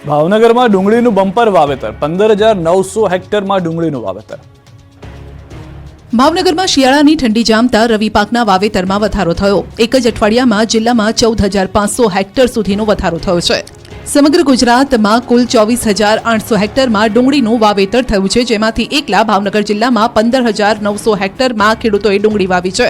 ભાવનગરમાં ડુંગળીનું બમ્પર વાવેતર 15,900 હેક્ટરમાં ડુંગળીનું વાવેતર. ભાવનગરમાં શિયાળાની ઠંડી જામતા રવિ પાકના વાવેતરમાં વધારો થયો. એક જ અઠવાડિયામાં જિલ્લામાં 14,500 હેક્ટર સુધીનો વધારો થયો છે. સમગ્ર ગુજરાતમાં કુલ 24,800 હેક્ટરમાં ડુંગળીનું વાવેતર થયું છે, જેમાંથી એકલા ભાવનગર જિલ્લામાં 15,900 હેક્ટરમાં ખેડૂતોએ ડુંગળી વાવી છે.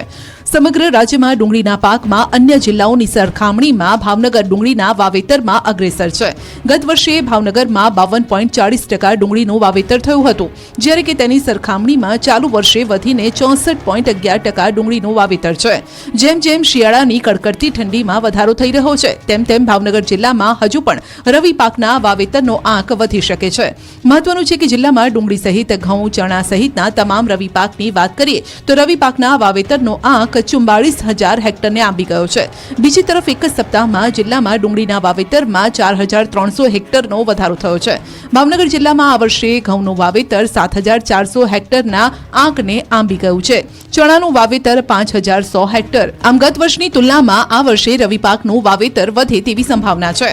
સમગ્ર રાજ્યમાં ડુંગળીના પાકમાં અન્ય જિલ્લાઓની સરખામણીમાં ભાવનગર ડુંગળીના વાવેતરમાં અગ્રેસર છે. ગત વર્ષે ભાવનગરમાં 52.40% ડુંગળીનું વાવેતર થયું હતું, જ્યારે કે તેની સરખામણીમાં ચાલુ વર્ષે વધીને 64.11% ડુંગળીનું વાવેતર છે. જેમ જેમ શિયાળાની કડકડતી ઠંડીમાં વધારો થઈ રહ્યો છે, તેમ તેમ ભાવનગર જિલ્લામાં હજુ પણ રવિ પાકના વાવેતરનો આંક વધી શકે છે. મહત્વનું છે કે જિલ્લામાં ડુંગળી સહિત ઘઉં, ચણા સહિતના તમામ રવિ પાકની વાત કરીએ તો રવિ પાકના વાવેતરનો આંક 44,000 હેક્ટરને આંબી ગયો છે. બીજી તરફ એક જ સપ્તાહમાં જિલ્લામાં ડુંગળીના વાવેતરમાં 4,300 હેક્ટરનો વધારો થયો છે. ભાવનગર જિલ્લામાં આ વર્ષે ઘઉંનું વાવેતર 7,400 હેક્ટરના આંકને આંબી ગયું છે. ચણાનું વાવેતર 5,100 હેક્ટર. આમ ગત વર્ષની તુલનામાં આ વર્ષે રવિ પાકનું વાવેતર વધે તેવી સંભાવના છે.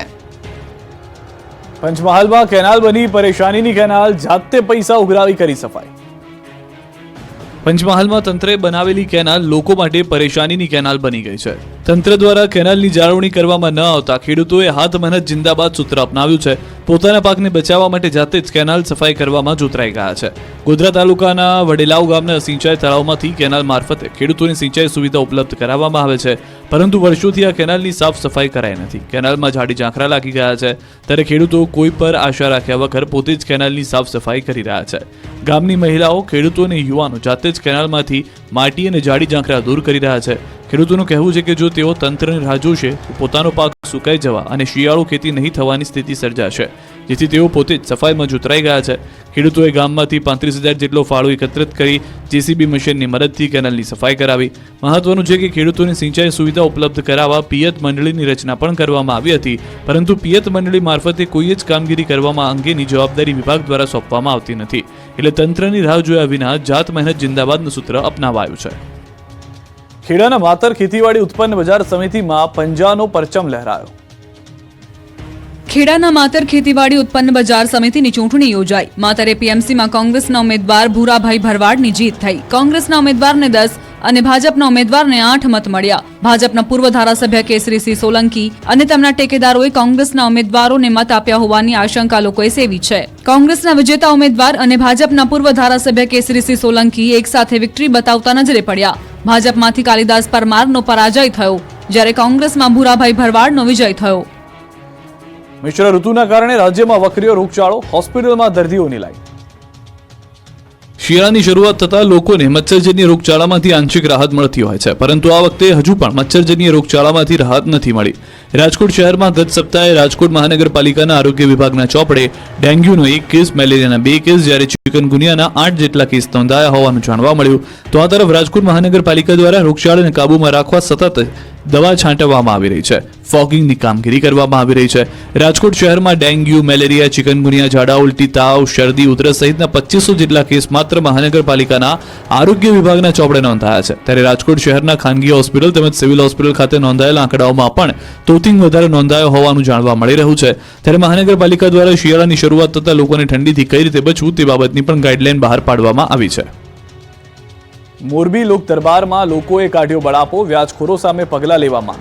પંચમહાલમાં કેનાલ બની પરેશાનીની કેનાલ, જાતે પૈસા ઉઘરાવી કરી સફાઈ. પંચમહાલમાં તંત્રે બનાવેલી કેનાલ લોકો માટે પરેશાનીની કેનાલ બની ગઈ છે. તંત્ર દ્વારા કેનાલની જાળવણી કરવામાં ન આવતા ખેડૂતોએ હાથ મહેનત જિંદાબાદ સૂત્ર અપનાવ્યું છે. પોતાના પાકને બચાવવા માટે જાતે જ કેનાલ સફાઈ કરવામાં જોતરાઈ ગયા છે. ગોધરા તાલુકાના વડેલાવ ગામના સિંચાઈ તળાવમાંથી કેનાલ મારફતે ખેડૂતોની સિંચાઈ સુવિધા ઉપલબ્ધ કરાવવામાં આવે છે, પરંતુ વર્ષોથી આ કેનાલની સાફ સફાઈ કરાઈ નથી. કેનાલમાં જાડી ઝાંખરા લાગી ગયા છે, ત્યારે ખેડૂતો કોઈ પર આશા રાખ્યા વગર પોતે જ કેનાલની સાફ સફાઈ કરી રહ્યા છે. ગામની મહિલાઓ, ખેડૂતો અને યુવાનો જાતે જ કેનાલમાંથી માટી અને જાડી ઝાંખરા દૂર કરી રહ્યા છે. ખેડૂતોનું કહેવું છે કે જો તેઓ તંત્રની રાહ જોશે તો પોતાનો પાક સુકાઈ જવા અને શિયાળુ ખેતી નહીં થવાની સ્થિતિ સર્જાશે, જેથી તેઓ પોતે જ સફાઈમાં જોતરાઈ ગયા છે. ખેડૂતોએ ગામમાંથી 35,000 જેટલો ફાળો એકત્રિત કરી જેસીબી મશીનની મદદથી કેનાલની સફાઈ કરાવી. મહત્વનું છે કે ખેડૂતોની સિંચાઈ સુવિધા ઉપલબ્ધ કરાવવા પિયત મંડળીની રચના પણ કરવામાં આવી હતી, પરંતુ પિયત મંડળી મારફતે કોઈ જ કામગીરી કરવામાં અંગેની જવાબદારી વિભાગ દ્વારા સોંપવામાં આવતી નથી. એટલે તંત્રની રાહ જોયા વિના જાત મહેનત જિંદાબાદનું સૂત્ર અપનાવાયું છે. ખેડાના માતર ખેતીવાડી ઉત્પન્ન બજાર સમિતિમાં પંજાનો પરચમ લહેરાયો. ખેડાના માતર ખેતીવાડી ઉત્પન્ન બજાર સમિતિની ચૂંટણી યોજાઈ. માતર એપીએમસીમાં કોંગ્રેસના ઉમેદવાર ભૂરાભાઈ ભરવાડની જીત થઈ. કોંગ્રેસના ઉમેદવારને 10 અને ભાજપના ઉમેદવારને 8 મત મળ્યા. ભાજપના પૂર્વ ધારાસભ્ય કેસરીસિંહ સોલંકી અને તેમના ટેકેદારોએ કોંગ્રેસના ઉમેદવારોને મત આપ્યા હોવાની આશંકા લોકોએ સેવી છે. કોંગ્રેસના વિજેતા ઉમેદવાર અને ભાજપના પૂર્વ ધારાસભ્ય કેસરીસિંહ સોલંકી એક સાથે વિક્ટરી બતાવતા નજરે પડ્યા. ભાજપમાંથી કાલિદાસ પરમારનો પરાજય થયો, જ્યારે કોંગ્રેસમાં ભૂરાભાઈ ભરવાડનો વિજય થયો. મિશ્ર ઋતુના કારણે રાજ્યમાં વકર્યો રોગચાળો, હોસ્પિટલમાં દર્દીઓની લાઈન. શિયાળાની શરૂઆત થતાં લોકોને મચ્છરજન્ય રોગચાળામાંથી આંશિક રાહત મળતી હોય છે, પરંતુ આ વખતે હજુ પણ મચ્છરજન્ય રોગચાળામાંથી રાહત નથી મળી. રાજકોટ શહેરમાં ગત સપ્તાહે રાજકોટ મહાનગરપાલિકાના આરોગ્ય વિભાગના ચોપડે ડેન્ગ્યુનો 1 કેસ, મેલેરિયાના 2 કેસ, જ્યારે ચિકનગુનિયાના 8 જેટલા કેસ નોંધાયા હોવાનું જાણવા મળ્યું. તો આ તરફ રાજકોટ મહાનગરપાલિકા દ્વારા રોગચાળાને કાબૂમાં રાખવા સતત દવા છાંટવામાં આવી રહી છે, ફોગિંગની કામગીરી કરવામાં આવી રહી છે. રાજકોટ શહેરમાં ડેન્ગ્યુ, મેલેરિયા, ચિકનગુનિયા, ઝાડા ઉલટી, તાવ, શરદી, ઉધરસ સહિતના 2500 જેટલા કેસ માત્ર મહાનગરપાલિકાના આરોગ્ય વિભાગના ચોપડે નોંધાયા છે. ત્યારે રાજકોટ શહેરના ખાનગી હોસ્પિટલ તેમજ સિવિલ હોસ્પિટલ ખાતે નોંધાયેલા આંકડાઓમાં પણ તોતિંગ વધારે નોંધાયો હોવાનું જાણવા મળી રહ્યું છે. ત્યારે મહાનગરપાલિકા દ્વારા શિયાળાની શરૂઆત થતાં લોકોને ઠંડીથી કઈ રીતે બચવું તે બાબતની પણ ગાઈડલાઈન બહાર પાડવામાં આવી છે. મોરબી લોક દરબારમાં લોકોએ કાઢ્યો બળાપો, વ્યાજખોરો સામે પગલાં લેવા માંગ.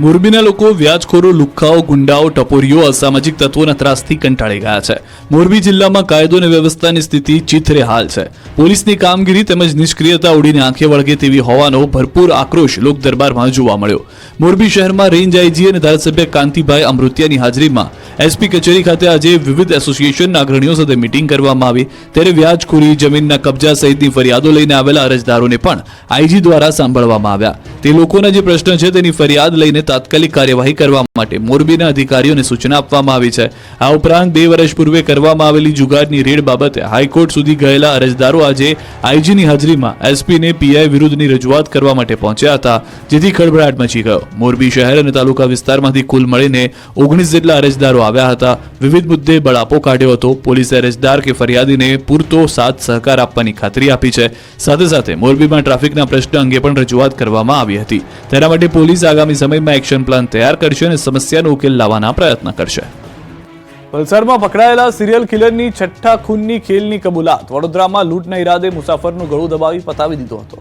મોરબીના લોકો વ્યાજખોરો, લુખ્ખાઓ, ગુંડાઓ, ટપોરીઓ, અસામાજિક તત્વોના ત્રાસથી કંટાળી ગયા છે. મોરબી જિલ્લામાં કાયદો અને વ્યવસ્થાની સ્થિતિ ચીથરે હાલ છે. પોલીસની કામગીરી તેમજ નિષ્ક્રિયતા ઉડીને આંખે વળગે તેવી હોવાનો ભરપૂર આક્રોશ લોક દરબારમાં જોવા મળ્યો. મોરબી શહેરમાં રેન્જ આઈજી અને ધારાસભ્ય કાંતિભાઈ અમૃતિયાની હાજરીમાં એસપી કચેરી ખાતે આજે વિવિધ એસોસિએશનના અગ્રણીઓ સાથે મીટિંગ કરવામાં આવી. ત્યારે વ્યાજખોરી, જમીનના કબજા સહિતની ફરિયાદો લઈને આવેલા અરજદારોને પણ આઈજી દ્વારા સાંભળવામાં આવ્યા. તે લોકોના જે પ્રશ્ન છે તેની ફરિયાદ લઈને તાત્કાલિક કાર્યવાહી કરવા માટે મોરબીના અધિકારીઓને સૂચના આપવામાં આવી છે. આ ઉપરાંત 2 વર્ષ પૂર્વે કરવામાં આવેલી જુગારની રેડ બાબતે હાઈકોર્ટ સુધી ગયેલા અરજદારો આજે આઈજીની હાજરીમાં એસપીને પીઆઈ વિરુદ્ધની રજૂઆત કરવા માટે પહોંચ્યા હતા, જેથી ખળભળાટ મચી ગયો. મોરબી શહેર અને તાલુકા વિસ્તારમાંથી કુલ મળીને 19 જેટલા અરજદારો આવ્યા હતા. વિવિધ મુદ્દે બળાપો કાઢ્યો હતો. પોલીસે અરજદાર કે ફરિયાદીને પૂરતો સાથ સહકાર આપવાની ખાતરી આપી છે. સાથે સાથે મોરબીમાં ટ્રાફિકના પ્રશ્ન અંગે પણ રજૂઆત કરવામાં આવી હતી. તેના માટે પોલીસ આગામી સમયમાં એક્શન પ્લાન તૈયાર કરશે અને સમસ્યાનો ઉકેલ લાવવાના પ્રયત્ન કરશે. વલસાડમાં પકડાયેલા સિરિયલ કિલરની છઠ્ઠા ખૂનની ખેલની કબૂલાત. વડોદરામાં લૂંટના ઈરાદે મુસાફરનું ગળું દબાવી પતાવી દીધો હતો.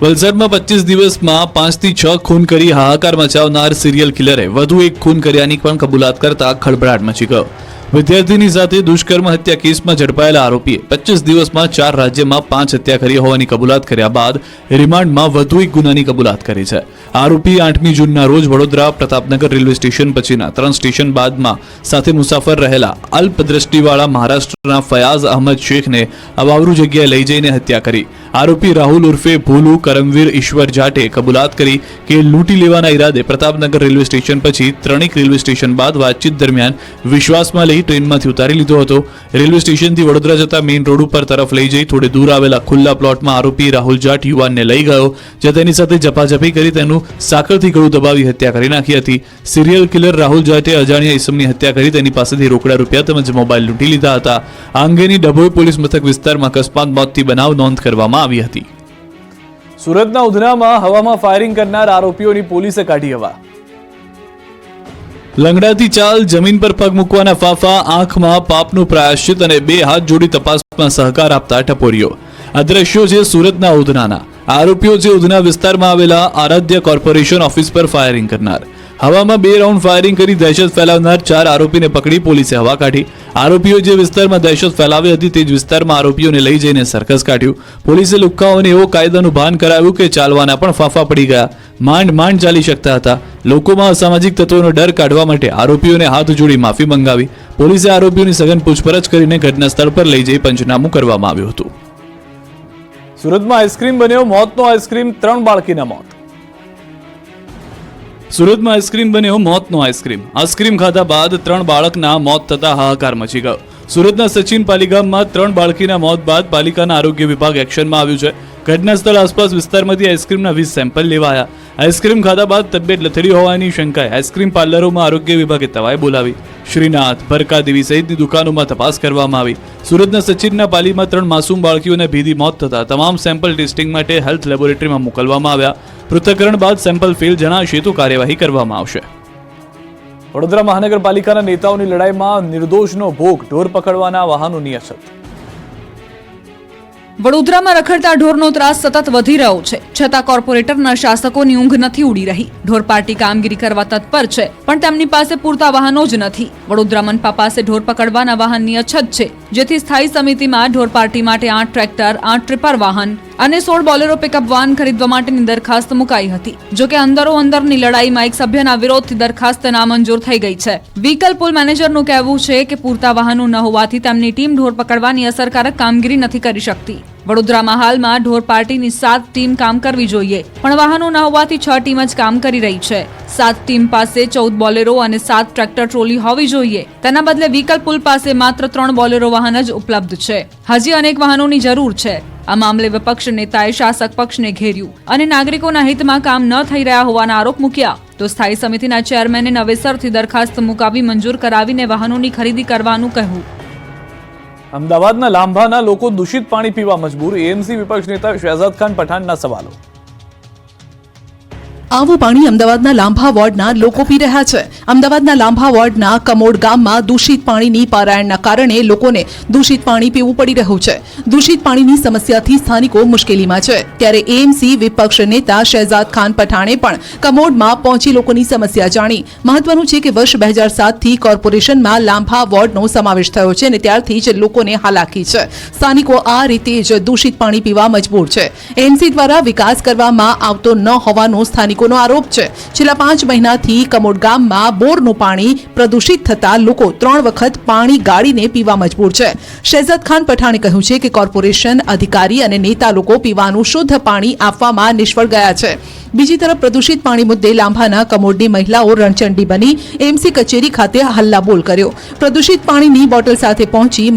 વલસાડમાં 25 દિવસમાં 5 થી 6 ખૂન કરી હાહાકાર મચાવનાર સિરિયલ કિલરે વધુ એક ખૂન કર્યાની પણ કબૂલાત કરતા ખળભળાટ મચી ગયો. વિદ્યાર્થીની સાથે દુષ્કર્મ હત્યા કેસમાં ઝડપાયેલા આરોપીએ 25 દિવસમાં 4 રાજ્યમાં 5 હત્યા કરી હોવાની કબૂલાત કર્યા બાદ રિમાન્ડમાં વધુ એક ગુનાની કબૂલાત કરી છે. આરોપી 8મી જૂનના રોજ વડોદરા પ્રતાપનગર રેલવે સ્ટેશન પછીના 3 સ્ટેશન બાદમાં સાથે મુસાફર રહેલા અલ્પદ્રષ્ટિવાળા મહારાષ્ટ્રના ફયાઝ અહમદ શેખને અવાવરૂ જગ્યાએ લઈ જઈને હત્યા કરી. આરોપી રાહુલ ઉર્ફે ભોલુ કરમવીર ઈશ્વર જાટે કબૂલાત કરી કે લૂંટી લેવાના ઈરાદે પ્રતાપનગર રેલવે સ્ટેશન પછી ત્રણેક રેલવે સ્ટેશન બાદ વાતચીત દરમિયાન વિશ્વાસમાં લઈ ટ્રેનમાંથી ઉતારી લીધો હતો. રેલવે સ્ટેશનથી વડોદરા જતા મેઇન રોડ ઉપર તરફ લઈ જઈ થોડે દૂર આવેલા ખુલ્લા પ્લોટમાં આરોપી રાહુલ જાટ યુવાનને લઈ ગયો, જ્યાં તેની સાથે ઝપાઝપી કરી તેનું સાંકળથી ગળું દબાવી હત્યા કરી નાખી હતી. સિરિયલ કિલર રાહુલ જાટે અજાણ્યા ઈસમની હત્યા કરી તેની પાસેથી રોકડા રૂપિયા તેમજ મોબાઈલ લૂંટી લીધા હતા. આ અંગેની ડભોઈ પોલીસ મથક વિસ્તારમાં અકસ્માત મોતથી બનાવ નોંધ કરવામાં આવી હતી. સુરતના ઉધનામાં હવામાં ફાયરિંગ કરનાર આરોપીઓની પોલીસે કાઢી હવા. લંગડાથી ચાલ, જમીન પર પગ મૂકવાના ફાફા, આંખમાં પાપનું પ્રાયશ્ચિત અને 2 હાથ જોડી તપાસમાં સહકાર આપતા ટપોરીઓ. આ દ્રશ્યો છે સુરતના ઉધનાના. આરોપીઓ છે ઉધના વિસ્તારમાં આવેલા આરાધ્ય કોર્પોરેશન ઓફિસ પર ફાયરિંગ કરનાર. હવામાં 2 રાઉન્ડ ફાયરિંગ કરી દહેશત ફેલાવનાર 4 આરોપીને પકડી પોલીસે હવા કાઢી. આરોપીઓ જે વિસ્તારમાં દહેશત ફેલાવી હતી તે જ વિસ્તારમાં આરોપીઓને લઈ જઈને સર્કસ કાઢ્યું. પોલીસે લુખ્ખાઓને એવો કાયદાનું ભાન કરાવ્યું કે ચાલવાના પણ ફાંફા પડી ગયા. માંડ ચાલી શકતા હતા. લોકોમાં અસામાજિક તત્વોનો ડર કાઢવા માટે આરોપીઓને હાથ જોડી માફી મંગાવી. પોલીસે આરોપીઓની સઘન પૂછપરછ કરીને ઘટના સ્થળ પર લઈ જઈ પંચનામું કરવામાં આવ્યું હતું. સુરતમાં આઈસ્ક્રીમ બન્યો મોતનો આઈસ્ક્રીમ, 3 બાળકીના મોત. સુરતમાં આઈસ્ક્રીમ બન્યો મોતનો આઈસ્ક્રીમ. આઈસ્ક્રીમ ખાધા બાદ 3 બાળકના મોત થતા હાહાકાર મચી ગયો. સુરતના સચિન પાલીગામમાં 3 બાળકીના મોત બાદ પાલિકાના આરોગ્ય વિભાગ એક્શનમાં આવ્યું છે. ઘટના સ્થળ આસપાસ વિસ્તારમાંથી આઈસ્ક્રીમના 20 સેમ્પલ લેવાયા. આઈસ્ક્રીમ ખાધા બાદ તબિયત લથડી હોવાની શંકાએ આઈસ્ક્રીમ પાર્લરોમાં આરોગ્ય વિભાગે તવાઈ બોલાવી. શ્રીનાથ, ભરકાદેવી સહિતની દુકાનોમાં તપાસ કરવામાં આવી. સુરતના સચિનના પાલીમાં 3 માસૂમ બાળકીઓના ભીદી મોત થતા તમામ સેમ્પલ ટેસ્ટિંગ માટે હેલ્થ લેબોરેટરીમાં મોકલવામાં આવ્યા. પૃથ્થકરણ બાદ સેમ્પલ ફેલ જણાશે તો કાર્યવાહી કરવામાં આવશે. વડોદરા મહાનગરપાલિકાના નેતાઓની લડાઈમાં નિર્દોષનો ભોગ, ઢોર પકડવાના વાહનોની અછત. વડોદરામાં રખડતા ઢોરનો ત્રાસ સતત વધી રહ્યો છે, છતાં કોર્પોરેટરના શાસકોની ઊંઘ નથી ઉડી રહી. ઢોર પાર્ટી કામગીરી કરવા તત્પર છે, પણ તેમની પાસે પૂરતા વાહનો જ નથી. વડોદરા મનપા પાસે ઢોર પકડવાના વાહનની અછત છે, જેથી સ્થાયી સમિતિમાં ઢોર પાર્ટી માટે 8 ટ્રેક્ટર, 8 ટ્રિપર વાહન અને 16 બોલેરો પિકઅપ વાન ખરીદવા માટેની દરખાસ્ત મુકાઈ હતી. જો કે અંદરોઅંદરની લડાઈમાં એક સભ્યના વિરોધથી દરખાસ્ત નામંજૂર થઈ ગઈ છે. વ્હીકલ પુલ મેનેજરનું કહેવું છે કે પૂરતા વાહનો ન હોવાથી તેમની ટીમ ઢોર પકડવાની અસરકારક કામગીરી નથી કરી શકતી. વડોદરામાં હાલમાં ઢોર પાર્ટીની 7 ટીમ કામ કરવી જોઈએ, પણ વાહનો ન હોવાથી 6 ટીમ જ કામ કરી રહી છે. 7 ટીમ પાસે 14 બોલેરો અને 7 ટ્રેક્ટર ટ્રોલી હોવી જોઈએ. તેના બદલે વ્હીકલ પુલ પાસે માત્ર 3 બોલેરો વાહન જ ઉપલબ્ધ છે. હજી અનેક વાહનોની જરૂર છે. આ મામલે વિપક્ષ નેતાએ શાસક પક્ષને ઘેર્યું અને નાગરિકોના હિતમાં કામ ન થઈ રહ્યા હોવાના આરોપ મૂક્યા. તો સ્થાયી સમિતિના ચેરમેને નવેસરથી દરખાસ્ત મુકાવી મંજૂર કરાવીને વાહનોની ખરીદી કરવાનું કહ્યું. અમદાવાદના લાંભાના લોકો દૂષિત પાણી પીવા મજબૂર. એએમસી વિપક્ષ નેતા શહેજાદ ખાન પઠાણના સવાલો. આવું પાણી અમદાવાદના લાંભા વોર્ડના લોકો પી રહ્યા છે. અમદાવાદના લાંભા વોર્ડના કમોડ ગામમાં દૂષિત પાણીની પારાયણના કારણે લોકોને દૂષિત પાણી પીવું પડી રહ્યું છે. દૂષિત પાણીની સમસ્યાથી સ્થાનિકો મુશ્કેલીમાં છે. ત્યારે એએમસી વિપક્ષ નેતા શહેજાદ ખાન પઠાણે પણ કમોડમાં પહોંચી લોકોની સમસ્યા જાણી. મહત્વનું છે કે વર્ષ 2007 થી કોર્પોરેશનમાં લાંભા વોર્ડનો સમાવેશ થયો છે અને ત્યારથી જ લોકોને હાલાકી છે. સ્થાનિકો આ રીતે જ દૂષિત પાણી પીવા મજબૂર છે. એએમસી દ્વારા વિકાસ કરવામાં આવતો ન હોવાનો સ્થાનિક નો આરોપ છે. છેલ્લા 5 મહિનાથી કમોડ ગામમાં બોરનું પાણી પ્રદૂષિત થતા લોકો 3 વખત પાણી ગાળીને પીવા મજબૂર છે. શહેજાદ ખાન પઠાણે કહ્યું છે કે કોર્પોરેશન અધિકારી અને નેતા લોકો પીવાનું શુદ્ધ પાણી આપવામાં નિષ્ફળ ગયા છે. બીજી તરફ પ્રદૂષિત પાણી મુદ્દે લાંભાના કમોડની મહિલાઓ રણચંડી બની એમસી કચેરી ખાતે હલ્લાબોલ કર્યો. પ્રદૂષિત પાણીની બોટલ સાથે પહોંચી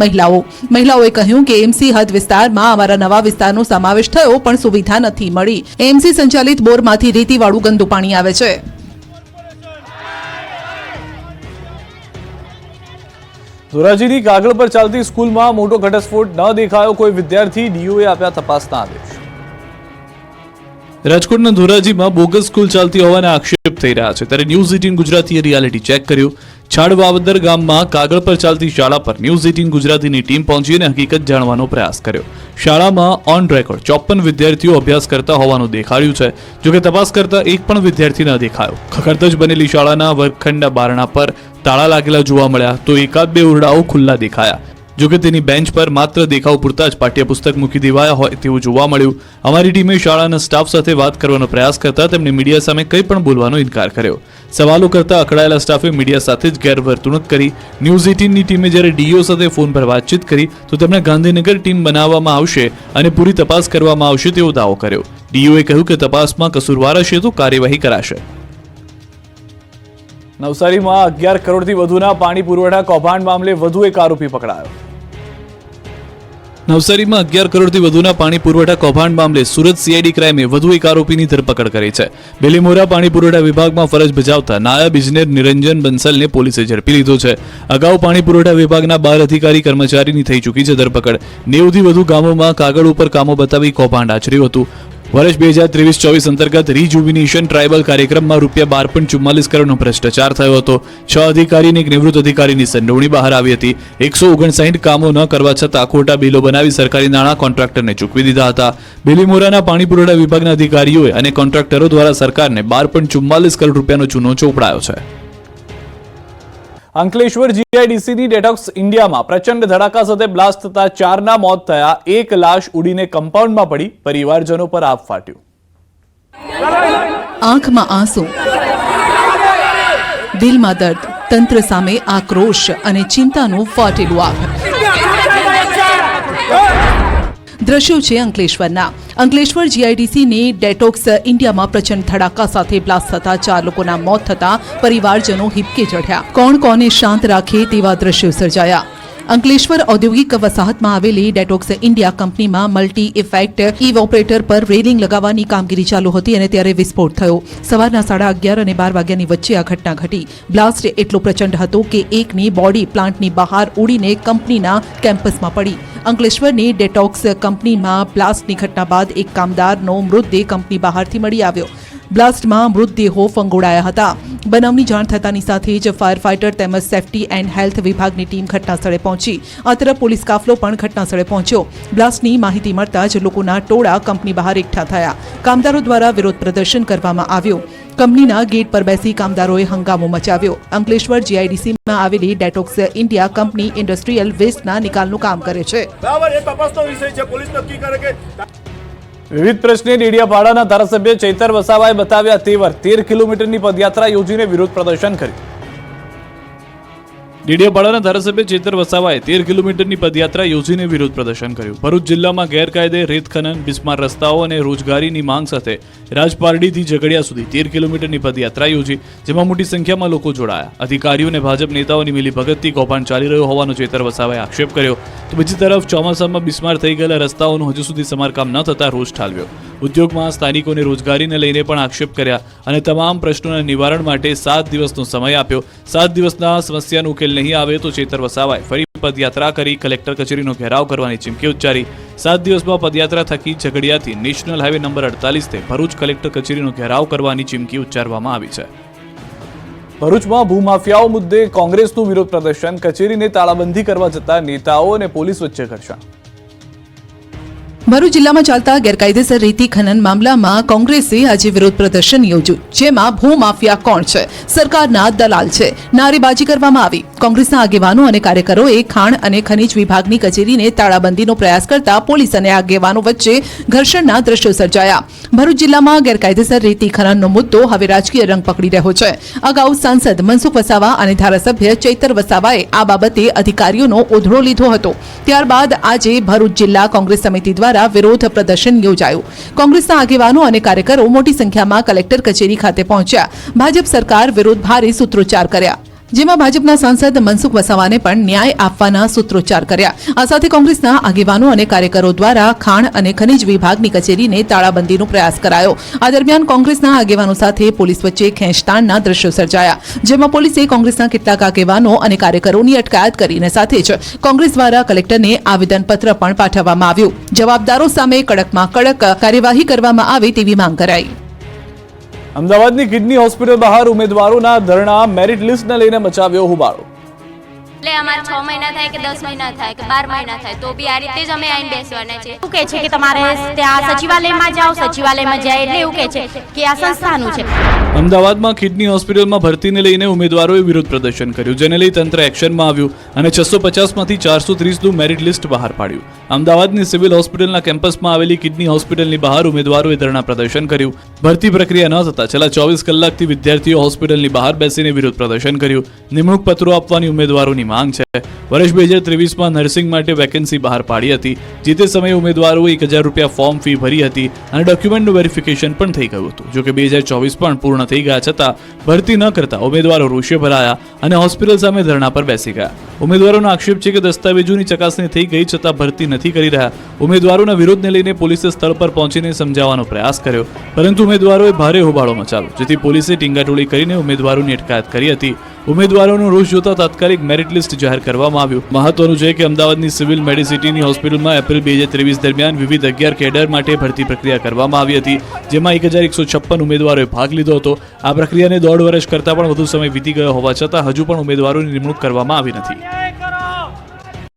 મહિલાઓએ કહ્યું કે એમસી હદ વિસ્તારમાં અમારા નવા વિસ્તારનો સમાવેશ થયો પણ સુવિધા નથી મળી. એમસી સંચાલિત બોરમાંથી રેતીવાળું ગંદુ પાણી આવે છે. ધોરાજીની કાગળ પર ચાલતી સ્કૂલમાં મોટો ઘટસ્ફોટ, ન દેખાયો કોઈ વિદ્યાર્થી, ડીઓએ આપ્યા તપાસના આદેશ. રાજકોટના ધોરાજીમાં બોગસ સ્કૂલ ચાલતી હોવાના આક્ષેપ થઈ રહ્યા છે, ત્યારે ન્યૂઝ 18 ગુજરાતીએ રિયાલિટી ચેક કર્યું. છાડવાવદર ગામમાં કાગળ પર ચાલતી શાળા પર ન્યૂઝ 18 ગુજરાતીની ટીમ પહોંચી અને હકીકત જાણવાનો પ્રયાસ કર્યો. શાળામાં ઓન રેકોર્ડ 54 વિદ્યાર્થીઓ અભ્યાસ કરતા હોવાનું દેખાડ્યું છે. જોકે તપાસ કરતા એક પણ વિદ્યાર્થી ન દેખાયો. ખખડધજ બનેલી શાળાના વર્ગખંડના બારણા પર તાળા લાગેલા જોવા મળ્યા, તો એકાદ બે ઓરડાઓ ખુલ્લા દેખાયા. જોકે તેની બેન્ચ પર માત્ર દેખાવ પૂરતા જ પાઠ્યપુસ્તક મૂકી દેવાયા હોય તેવું જોવા મળ્યું. અમારી ટીમે શાળાના સ્ટાફ સાથે વાત કરવાનો પ્રયાસ કરતા તેમણે મીડિયા સામે કંઈ પણ બોલવાનો ઇનકાર કર્યો. સવાલો કરતા અકળાયેલા સ્ટાફે મીડિયા સાથે જ ગેરવર્તણૂક કરી. ન્યૂઝ 18ની ટીમે જ્યારે ડીઓ સાથે ફોન પર વાતચીત કરી તો તેમણે ગાંધીનગર ટીમ બનાવવામાં આવશે અને પૂરી તપાસ કરવામાં આવશે તેવો દાવો કર્યો. ડીઓએ કહ્યું કે તપાસમાં કસૂરવાર હશે તો કાર્યવાહી કરાશે. નવસારીમાં 11 કરોડથી વધુના પાણી પુરવઠા કૌભાંડ મામલે વધુ એક આરોપી પકડાયો. નવસારીમાં 11 કરોડથી વધુના પાણી પુરવઠા કૌભાંડ મામલે સુરત સીઆઈડી ક્રાઇમે વધુ એક આરોપીની ધરપકડ કરી છે. બેલીમોરા પાણી પુરવઠા વિભાગમાં ફરજ બજાવતા નાયબ ઇજનેર નિરંજન બંસલને પોલીસે ઝડપી લીધો છે. અગાઉ પાણી પુરવઠા વિભાગના 12 અધિકારી કર્મચારીની થઈ ચૂકી છે ધરપકડ. 90થી વધુ ગામોમાં કાગળ ઉપર કામો બતાવી કૌભાંડ આચર્યું હતું. વર્ષ 2023-24 અંતર્ગત રીજુવિનેશન ટ્રાયબલ કાર્યક્રમમાં ₹12.44 કરોડનો ભ્રષ્ટાચાર થયો હતો. 6 અધિકારી અને એક નિવૃત્ત અધિકારીની સંડોવણી બહાર આવી હતી. 159 કામો ન કરવા છતાં ખોટા બિલો બનાવી સરકારી નાણાં કોન્ટ્રાક્ટરને ચૂકવી દીધા હતા. બેલીમોરાના પાણી પુરવઠા વિભાગના અધિકારીઓએ અને કોન્ટ્રાક્ટરો દ્વારા સરકારને ₹12.44 કરોડ રૂપિયાનો ચૂનો ચોપડાયો છે. અંકલેશ્વર જીઆઈડીસીની ડેટોક્સ ઇન્ડિયામાં પ્રચંડ ધડાકા સાથે બ્લાસ્ટ થતા 4ના મોત થયા. એક લાશ ઉડીને કમ્પાઉન્ડમાં પડી. પરિવારજનો પર આભ ફાટ્યું. આંખમાં આંસુ, દિલમાં દર્દ, તંત્ર સામે આક્રોશ અને ચિંતાનું ફાટેલું આગ. દ્રશ્યો છે અંકલેશ્વરના. અંકલેશ્વર જીઆઈડીસીની ડેટોક્સ ઇન્ડિયામાં પ્રચંડ ધડાકા સાથે બ્લાસ્ટ થતા 4 લોકોના મોત થતા પરિવારજનો હિબકે ચઢ્યા. કોણ કોને શાંત રાખે તેવા દ્રશ્યો સર્જાયા. અંકલેશ્વર ઔદ્યોગિક વસાહતમાં આવેલી ડેટોક્સ ઇન્ડિયા કંપનીમાં મલ્ટી ઇફેક્ટ ઇવોપરેટર પર રેલિંગ લગાવવાની કામગીરી ચાલુ હતી અને ત્યારે વિસ્ફોટ થયો. સવારના 11:30 અને 12 વાગ્યાની વચ્ચે આ ઘટના ઘટી. બ્લાસ્ટ એટલો પ્રચંડ હતો કે એકની બોડી પ્લાન્ટની બહાર ઉડીને કંપનીના કેમ્પસમાં પડી. અંકલેશ્વરની ડેટોક્સ કંપનીમાં બ્લાસ્ટની ઘટના બાદ એક કામદારનો મૃતદેહ કંપની બહારથી મળી આવ્યો. બ્લાસ્ટમાં મૃતદેહો ફંગોળાયા હતા. બનાવની જાણ થતાની સાથે જ ફાયર ફાઇટર તેમજ સેફટી એન્ડ હેલ્થ વિભાગની ટીમ ઘટનાસ્થળે પહોંચી. આ તરફ પોલીસ કાફલો પણ ઘટનાસ્થળે પહોંચ્યો. બ્લાસ્ટની માહિતી મળતા જ લોકોના ટોળા કંપની બહાર એકઠા થયા. કામદારો દ્વારા વિરોધ પ્રદર્શન કરવામાં આવ્યું. કંપનીના ગેટ પર બેસી કામદારોએ હંગામો મચાવ્યો. અંકલેશ્વર જીઆઈડીસીમાં આવેલી ડેટોક્સ ઇન્ડિયા કંપની ઇન્ડસ્ટ્રીયલ વેસ્ટના નિકાલનું કામ કરે છે. વિવિધ પ્રશ્ને ડેડિયાપાડાના ધારાસભ્ય ચૈતર વસાવાએ બતાવ્યા તેવર. 13 કિલોમીટરની પદયાત્રા યોજીને વિરોધ પ્રદર્શન કર્યું. ડેડિયાપાડાના ધારાસભ્ય ચૈતર વસાવાએ 13 કિલોમીટરની પદયાત્રા યોજીને વિરોધ પ્રદર્શન કર્યું. ભરૂચ જિલ્લામાં ગેરકાયદે રેત ખનન, બિસ્માર રસ્તાઓ અને રોજગારીની માંગ સાથે રાજપારડીથી ઝઘડિયા સુધી 13 કિલોમીટરની પદયાત્રા યોજી, જેમાં મોટી સંખ્યામાં લોકો જોડાયા. અધિકારીઓ અને ભાજપ નેતાઓની મિલીભગતથી કૌભાંડ ચાલી રહ્યો હોવાનો ચૈતર વસાવાએ આક્ષેપ કર્યો. તો બીજી તરફ ચોમાસામાં બિસ્માર થઈ ગયેલા રસ્તાઓનું હજુ સુધી સમારકામ ન થતા રોષ ઠાલવ્યો. ઉદ્યોગમાં સ્થાનિકોને રોજગારીને લઈને પણ આક્ષેપ કર્યા અને તમામ પ્રશ્નોના નિવારણ માટે 7 દિવસનો સમય આપ્યો. 7 દિવસના સમસ્યાનો ઉકેલ નહીં આવે તો ચૈતર વસાવાએ ફરી પદયાત્રા કરી કલેક્ટર કચેરીનો ઘેરાવ કરવાની ચીમકી ઉચ્ચારી. 7 દિવસમાં પદયાત્રા થકી ઝઘડિયાથી નેશનલ હાઈવે નંબર 48 થી ભરૂચ કલેક્ટર કચેરીનો ઘેરાવ કરવાની ચીમકી ઉચ્ચારવામાં આવી છે. ભરૂચમાં ભૂમાફિયાઓ મુદ્દે કોંગ્રેસનું વિરોધ પ્રદર્શન. કચેરીને તાળાબંધી કરવા જતા નેતાઓ અને પોલીસ વચ્ચે ઘર્ષણ. ભરૂચ જિલ્લામાં ચાલતા ગેરકાયદેસર રેતી ખનન મામલામાં કોંગ્રેસે આજે વિરોધ પ્રદર્શન યોજ્યું, જેમાં ભૂમાફિયા કોણ છે, સરકારના દલાલ છે, નારેબાજી કરવામાં આવી. કોંગ્રેસના આગેવાનો અને કાર્યકરોએ ખાણ અને ખનીજ વિભાગની કચેરીને તાળાબંધીનો પ્રયાસ કરતા પોલીસ અને આગેવાનો વચ્ચે ઘર્ષણના દ્રશ્યો સર્જાયા. ભરૂચ જિલ્લામાં ગેરકાયદેસર રેતી ખનનનો મુદ્દો હવે રાજકીય રંગ પકડી રહ્યો છે. અગાઉ સાંસદ મનસુખ વસાવા અને ધારાસભ્ય ચૈતર વસાવાએ આ બાબતે અધિકારીઓનો ઓધળો લીધો હતો. ત્યારબાદ આજે ભરૂચ જિલ્લા કોંગ્રેસ સમિતિ દ્વારા વિરોધ પ્રદર્શન યોજાયું. કોંગ્રેસના આગેવાનો અને કાર્યકરો મોટી સંખ્યામાં કલેક્ટર કચેરી ખાતે પહોંચ્યા. ભાજપ સરકાર વિરુદ્ધ ભારે સૂત્રોચ્ચાર કર્યા. જેમાં ભાજપના સાંસદ મનસુખ વસાવાને પણ ન્યાય આપવાના સૂત્રોચ્ચાર કર્યા. આ સાથે કોંગ્રેસના આગેવાનો અને કાર્યકરો દ્વારા ખાણ અને ખનીજ વિભાગની કચેરીને તાળાબંધીનો પ્રયાસ કરાયો. આ દરમિયાન કોંગ્રેસના આગેવાનો સાથે પોલીસ વચ્ચે ખેંચતાણના દ્રશ્યો સર્જાયા, જેમાં પોલીસે કોંગ્રેસના કેટલાક આગેવાનો અને કાર્યકરોની અટકાયત કરીને સાથે જ કોંગ્રેસ દ્વારા કલેક્ટરને આવેદનપત્ર પણ પાઠવવામાં આવ્યું. જવાબદારો સામે કડકમાં કડક કાર્યવાહી કરવામાં આવે તેવી માંગ કરાઈ. અમદાવાદની કિડની હોસ્પિટલ બહાર ઉમેદવારોના ધરણા મેરિટ લિસ્ટને લઈને મચાવ્યો હોબાળો. એટલે અમારે 6 મહિના થાય કે 10 મહિના થાય કે 12 મહિના થાય તો બી આ રીતે જ અમે આઈને બેસવાના છે. એવું કહે છે કે તમારે ત્યાં સચિવાલયમાં જાઓ, સચિવાલયમાં જાય એટલે એવું કહે છે કે આ સંસ્થાનું છે. અમદાવાદમાં કિડની હોસ્પિટલમાં ભરતીને લઈને ઉમેદવારોએ વિરોધ પ્રદર્શન કર્યું, જેને લઈ તંત્ર એક્શનમાં આવ્યું અને 650માંથી 430નું મેરિટ લિસ્ટ બહાર પાડ્યું. અમદાવાદની સિવિલ હોસ્પિટલના કેમ્પસમાં આવેલી કિડની હોસ્પિટલની બહાર ઉમેદવારોએ ધરણા પ્રદર્શન કર્યું. ભરતી પ્રક્રિયા ન થતા છેલ્લા 24 કલાકથી વિદ્યાર્થીઓ હોસ્પિટલની બહાર બેસીને વિરોધ પ્રદર્શન કર્યું. નિમણૂક પત્રો આપવાની ઉમેદવારોની માંગ છે. વર્ષ 2023માં નર્સિંગ માટે વેકેન્સી બહાર પાડી હતી, જે તે સમયે ઉમેદવારોએ 1000 રૂપિયા ફોર્મ ફી ભરી હતી અને ડોક્યુમેન્ટનું વેરિફિકેશન પણ થઈ ગયું હતું. જોકે 2024 પણ પૂર્ણ થઈ ગયા છતાં ભરતી ન કરતા ઉમેદવારો રોષે ભરાયા અને હોસ્પિટલ સામે ધરણા પર બેસી ગયા. ઉમેદવારોનો આક્ષેપ છે કે દસ્તાવેજોની ચકાસણી થઈ ગઈ છતાં ભરતી નથી કરી રહ્યા. ઉમેદવારોના વિરોધને લઈને પોલીસે સ્થળ પર પહોંચીને સમજાવવાનો પ્રયાસ કર્યો, પરંતુ ઉમેદવારોએ ભારે હોબાળો મચાવ્યો, જેથી પોલીસે ટીંગાટોળી કરીને ઉમેદવારોની અટકાયત કરી હતી. ઉમેદવારોનો રોષ જોતા તાત્કાલિક મેરિટ લિસ્ટ જાહેર કરવામાં આવ્યું. મહત્વનું છે કે અમદાવાદની સિવિલ મેડિસિટીની હોસ્પિટલમાં એપ્રિલ 2023 દરમિયાન વિવિધ 11 કેડર માટે ભરતી પ્રક્રિયા કરવામાં આવી હતી, જેમાં 1156 ઉમેદવારોએ ભાગ લીધો હતો. આ પ્રક્રિયાને 1.5 વર્ષ કરતાં પણ વધુ સમય વીતી ગયો હોવા છતાં હજુ પણ ઉમેદવારોની નિમણૂક કરવામાં આવી નથી.